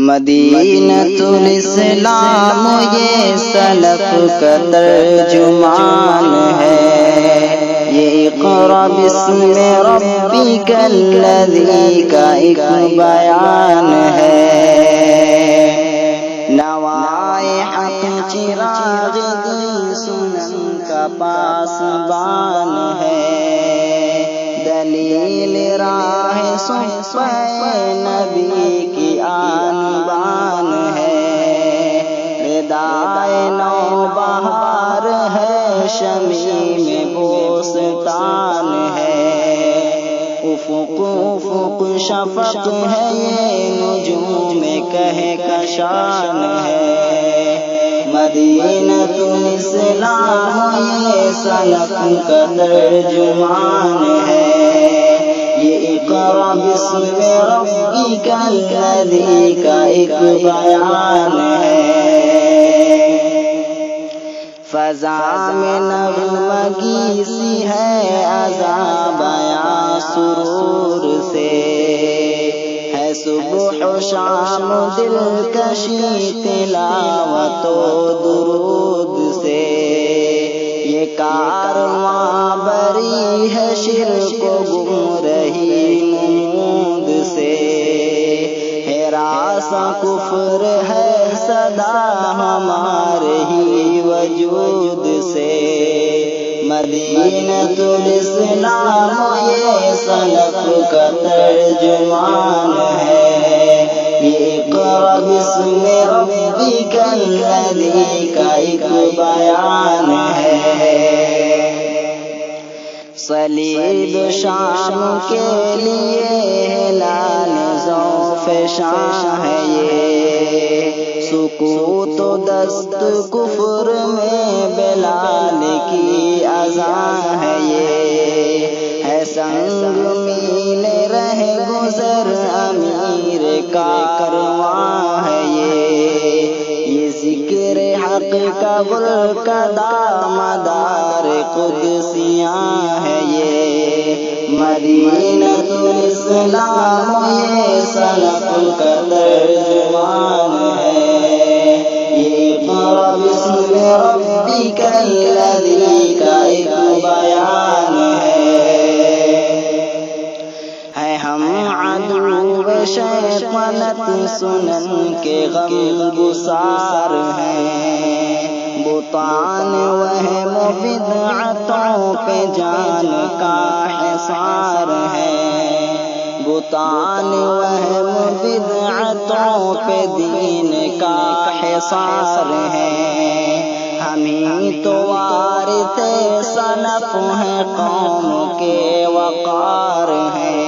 مدینۃ الاسلام یہ سلف کا ترجمان ہے، یہ اقرا باسم ربک الذی کا ایک بیان ہے۔ نوائے حق چراغ دی سنن کا پاسبان ہے، دلیل راہ صحبہ نبی کی آن بان ہے، ردائے نو بہار ہے، شمیم بوستان ہے، افق افق شفق ہے، یہ نجوم کہکشان ہے۔ مدینۃ الاسلام یہ سلف کا ترجمان ہے، یہ اقرا باسم ربک الذی کا ایک بیان ہے۔ فضا میں نغمگی سی ہے عذاب یا سرور سے، ہے صبح و شام دلکشی تلاوت و درود سے، یہ کارواں بری ہے شرک و گمرہی نمود سے، ہراساں کفر ہے صدا ہمارے ہی وجود سے۔ مدینۃ الاسلام یہ سلف کا ترجمان ہے، یہ اقرا باسم ربک الذی کا ایک بیان ہے۔ صلیب شام کے لیے ہلال ذوف شاہ ہے، یہ سکوت و دست کفر میں بلال کی اذان ہے، یہ ہے سنگ میل رہ گزر امیر کا کارواں ہے، یہ ذکر حق کا گلکدہ مدار قدسیاں ہے، یہ مدینۃ الاسلام یہ سلف کا ترجمان ہے، یہ اقرا باسم ربک الذی کا ایک بیان ہے۔ ہم عدو شیطنت سنن کے غم گسار ہیں، بتان وہم و بدعتوں پہ جان کا حصار ہے، بتان وہم و بدعتوں پہ دین کا حصار ہے، ہم ہی تو وارث سلف ہیں، قوم کے وقار ہیں،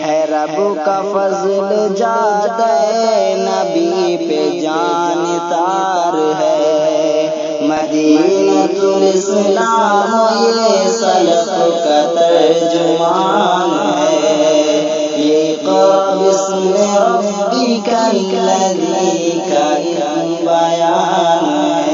ہے رب کا فضل جادہ نبی پہ جانثار ہے۔ مدینۃ الاسلام یہ سلف کا ترجمان ہے، یہ اقرا باسم ربک الذی کا ایک بیان ہے۔